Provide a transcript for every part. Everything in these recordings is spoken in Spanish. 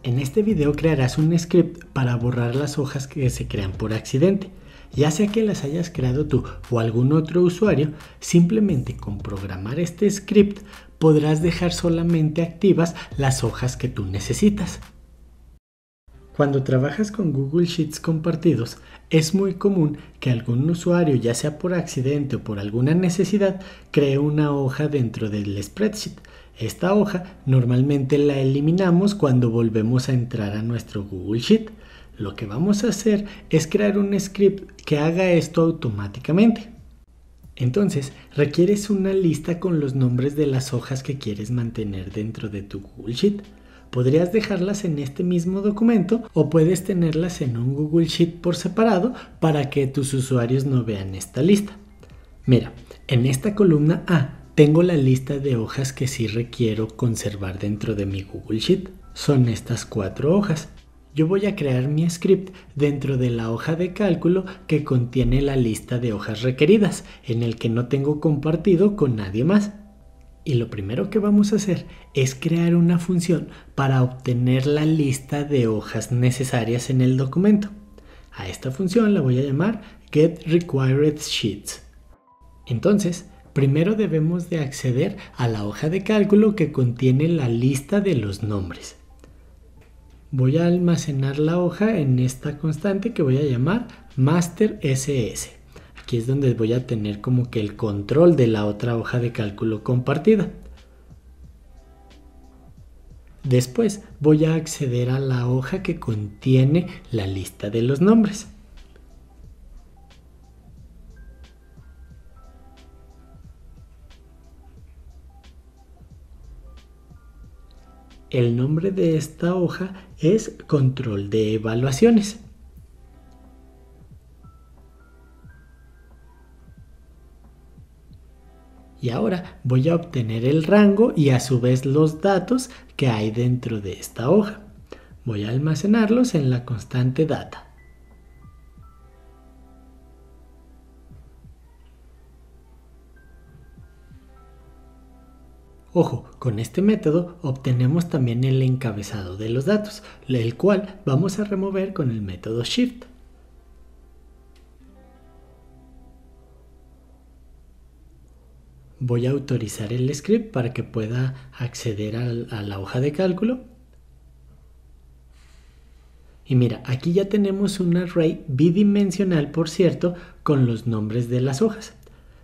En este video crearás un script para borrar las hojas que se crean por accidente. Ya sea que las hayas creado tú o algún otro usuario, simplemente con programar este script podrás dejar solamente activas las hojas que tú necesitas. Cuando trabajas con Google Sheets compartidos, es muy común que algún usuario, ya sea por accidente o por alguna necesidad, cree una hoja dentro del spreadsheet. Esta hoja normalmente la eliminamos cuando volvemos a entrar a nuestro Google Sheet. Lo que vamos a hacer es crear un script que haga esto automáticamente. Entonces, requieres una lista con los nombres de las hojas que quieres mantener dentro de tu Google Sheet. Podrías dejarlas en este mismo documento o puedes tenerlas en un Google Sheet por separado para que tus usuarios no vean esta lista. Mira, en esta columna A tengo la lista de hojas que sí requiero conservar dentro de mi Google Sheet. Son estas 4 hojas. Yo voy a crear mi script dentro de la hoja de cálculo que contiene la lista de hojas requeridas, en el que no tengo compartido con nadie más. Y lo primero que vamos a hacer es crear una función para obtener la lista de hojas necesarias en el documento. A esta función la voy a llamar getRequiredSheets. Entonces, primero debemos de acceder a la hoja de cálculo que contiene la lista de los nombres. Voy a almacenar la hoja en esta constante que voy a llamar masterSS. Aquí es donde voy a tener como que el control de la otra hoja de cálculo compartida. Después voy a acceder a la hoja que contiene la lista de los nombres. El nombre de esta hoja es control de evaluaciones. Y ahora voy a obtener el rango y a su vez los datos que hay dentro de esta hoja. Voy a almacenarlos en la constante data. Ojo, con este método obtenemos también el encabezado de los datos, el cual vamos a remover con el método Shift. Voy a autorizar el script para que pueda acceder a la hoja de cálculo. Y mira, aquí ya tenemos un array bidimensional, por cierto, con los nombres de las hojas.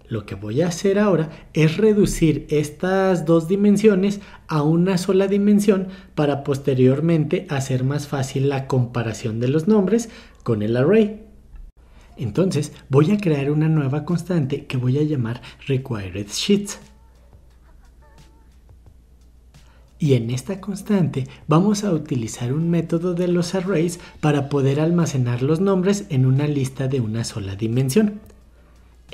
Lo que voy a hacer ahora es reducir estas dos dimensiones a una sola dimensión para posteriormente hacer más fácil la comparación de los nombres con el array. Entonces voy a crear una nueva constante que voy a llamar RequiredSheets. Y en esta constante vamos a utilizar un método de los arrays para poder almacenar los nombres en una lista de una sola dimensión.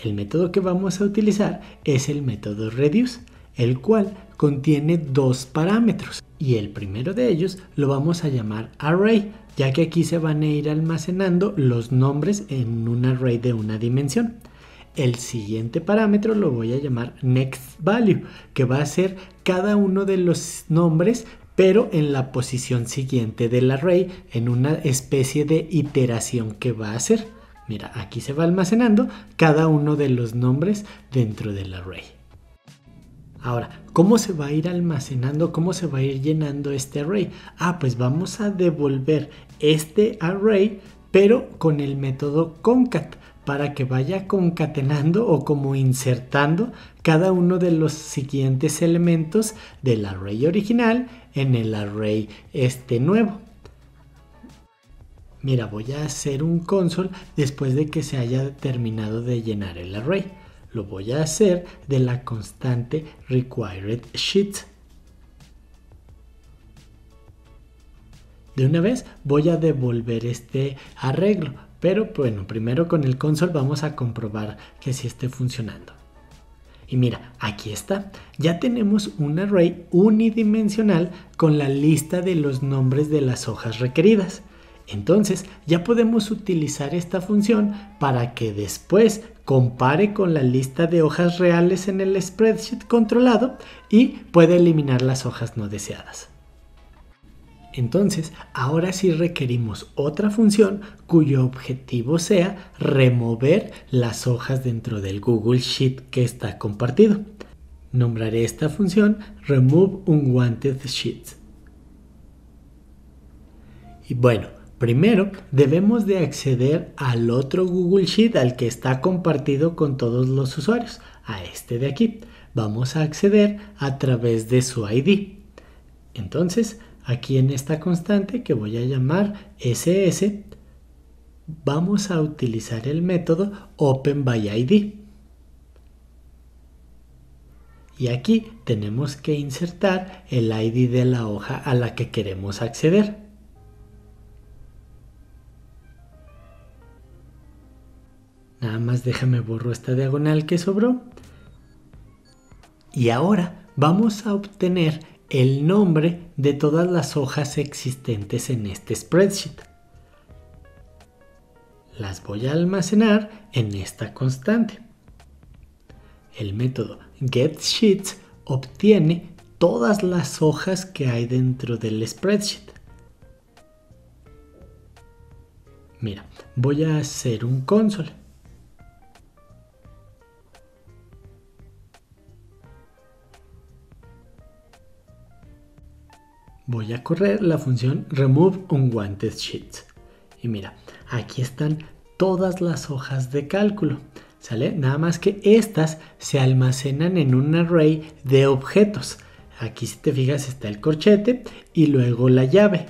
El método que vamos a utilizar es el método reduce, el cual contiene dos parámetros. Y el primero de ellos lo vamos a llamar array, ya que aquí se van a ir almacenando los nombres en un array de una dimensión. El siguiente parámetro lo voy a llamar nextValue, que va a ser cada uno de los nombres, pero en la posición siguiente del array, en una especie de iteración que va a hacer. Mira, aquí se va almacenando cada uno de los nombres dentro del array. Ahora, ¿cómo se va a ir almacenando? ¿Cómo se va a ir llenando este array? Pues vamos a devolver este array, pero con el método concat, para que vaya concatenando o como insertando cada uno de los siguientes elementos del array original en el array nuevo. Mira, voy a hacer un console después de que se haya terminado de llenar el array. Lo voy a hacer de la constante RequiredSheets. De una vez voy a devolver este arreglo, pero bueno, primero con el console vamos a comprobar que sí esté funcionando. Y mira, aquí está. Ya tenemos un array unidimensional con la lista de los nombres de las hojas requeridas. Entonces ya podemos utilizar esta función para que después compare con la lista de hojas reales en el spreadsheet controlado y pueda eliminar las hojas no deseadas. Entonces, ahora sí requerimos otra función cuyo objetivo sea remover las hojas dentro del Google Sheet que está compartido. Nombraré esta función Remove Unwanted Sheets. Y bueno, primero debemos de acceder al otro Google Sheet al que está compartido con todos los usuarios, a este de aquí. Vamos a acceder a través de su ID. Entonces, aquí en esta constante que voy a llamar SS, vamos a utilizar el método OpenById. Y aquí tenemos que insertar el ID de la hoja a la que queremos acceder. Nada más déjame borro esta diagonal que sobró. Y ahora vamos a obtener el nombre de todas las hojas existentes en este spreadsheet. Las voy a almacenar en esta constante. El método getSheets obtiene todas las hojas que hay dentro del spreadsheet. Mira, voy a hacer un console. Voy a correr la función Remove Unwanted Sheets. Y mira, aquí están todas las hojas de cálculo. ¿Sale? Nada más que estas se almacenan en un array de objetos. Aquí si te fijas está el corchete y luego la llave.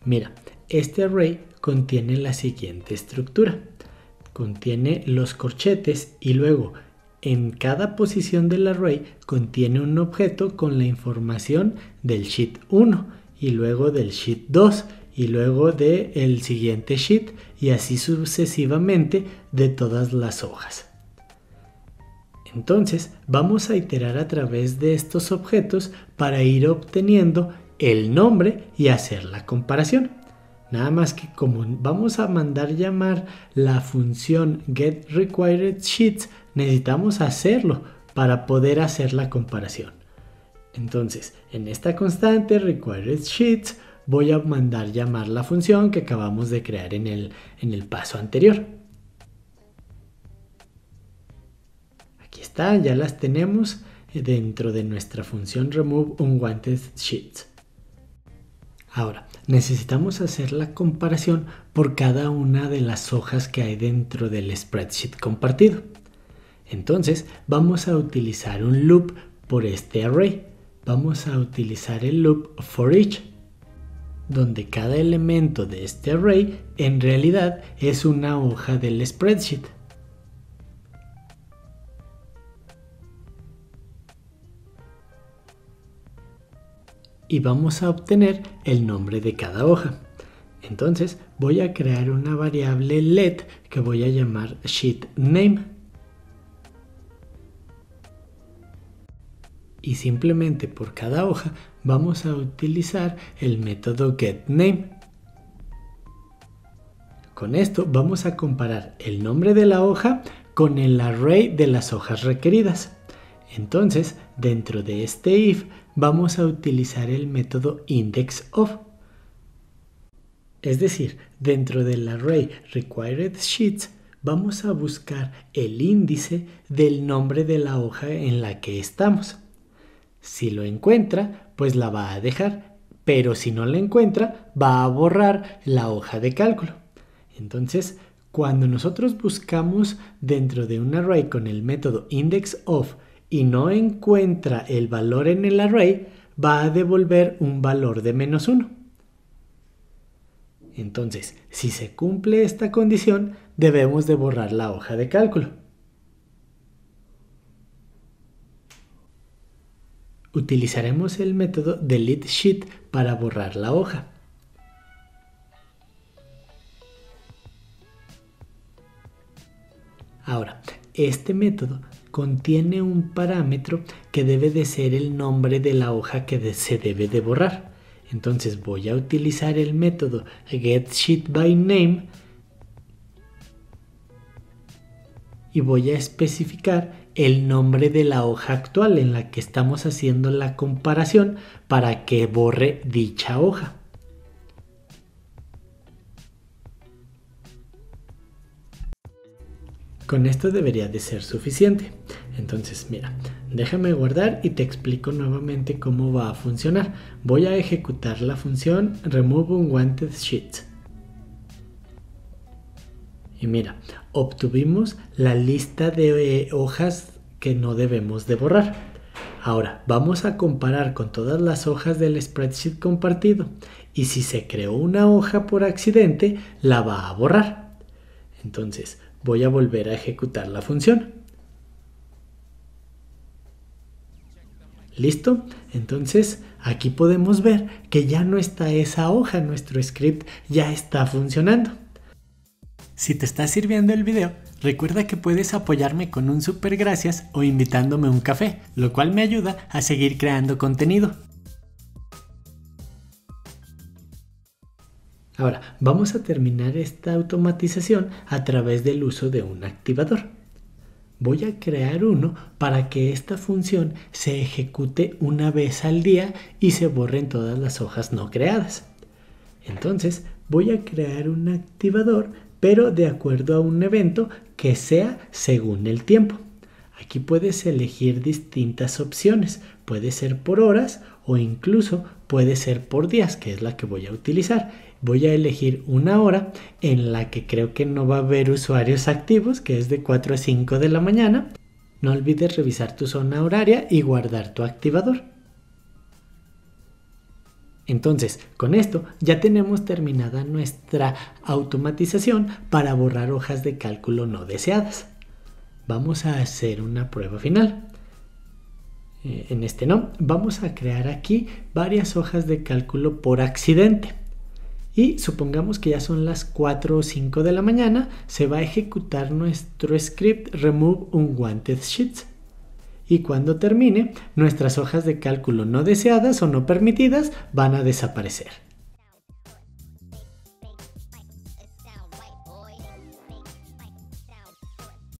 Mira, este array contiene la siguiente estructura. Contiene los corchetes y luego en cada posición del array contiene un objeto con la información del sheet 1 y luego del sheet 2 y luego del siguiente sheet y así sucesivamente de todas las hojas. Entonces vamos a iterar a través de estos objetos para ir obteniendo el nombre y hacer la comparación. Nada más que como vamos a mandar llamar la función getRequiredSheets, necesitamos hacerlo para poder hacer la comparación. Entonces, en esta constante requiredSheets voy a mandar llamar la función que acabamos de crear en el paso anterior. Aquí está, ya las tenemos dentro de nuestra función Remove Unwanted Sheets. Ahora, necesitamos hacer la comparación por cada una de las hojas que hay dentro del spreadsheet compartido. Entonces, vamos a utilizar un loop por este array. Vamos a utilizar el loop forEach, donde cada elemento de este array en realidad es una hoja del spreadsheet. Y vamos a obtener el nombre de cada hoja. Entonces voy a crear una variable let que voy a llamar sheetName. Y simplemente por cada hoja vamos a utilizar el método getName. Con esto vamos a comparar el nombre de la hoja con el array de las hojas requeridas. Entonces, dentro de este if vamos a utilizar el método indexOf. Es decir, dentro del array requiredSheets vamos a buscar el índice del nombre de la hoja en la que estamos. Si lo encuentra, pues la va a dejar, pero si no la encuentra, va a borrar la hoja de cálculo. Entonces, cuando nosotros buscamos dentro de un array con el método indexOf y no encuentra el valor en el array, va a devolver un valor de -1. Entonces, si se cumple esta condición, debemos de borrar la hoja de cálculo. Utilizaremos el método deleteSheet para borrar la hoja. Ahora, este método contiene un parámetro que debe de ser el nombre de la hoja que se debe de borrar. Entonces voy a utilizar el método getSheetByName y voy a especificar el nombre de la hoja actual en la que estamos haciendo la comparación para que borre dicha hoja. Con esto debería de ser suficiente. Entonces, mira, déjame guardar y te explico nuevamente cómo va a funcionar. Voy a ejecutar la función remove unwanted sheets. Y mira, obtuvimos la lista de hojas que no debemos de borrar. Ahora, vamos a comparar con todas las hojas del spreadsheet compartido. Y si se creó una hoja por accidente, la va a borrar. Entonces, voy a volver a ejecutar la función. ¿Listo? Entonces, aquí podemos ver que ya no está esa hoja, nuestro script ya está funcionando. Si te está sirviendo el video, recuerda que puedes apoyarme con un super gracias o invitándome un café, lo cual me ayuda a seguir creando contenido. Ahora, vamos a terminar esta automatización a través del uso de un activador. Voy a crear uno para que esta función se ejecute una vez al día y se borren todas las hojas no creadas. Entonces, voy a crear un activador, pero de acuerdo a un evento que sea según el tiempo. Aquí puedes elegir distintas opciones. Puede ser por horas o incluso puede ser por días, que es la que voy a utilizar. Voy a elegir una hora en la que creo que no va a haber usuarios activos, que es de 4 a 5 de la mañana. No olvides revisar tu zona horaria y guardar tu activador. Entonces, con esto ya tenemos terminada nuestra automatización para borrar hojas de cálculo no deseadas. Vamos a hacer una prueba final. En este no, vamos a crear aquí varias hojas de cálculo por accidente. Y supongamos que ya son las 4 o 5 de la mañana, se va a ejecutar nuestro script remove unwanted sheets. Y cuando termine, nuestras hojas de cálculo no deseadas o no permitidas van a desaparecer.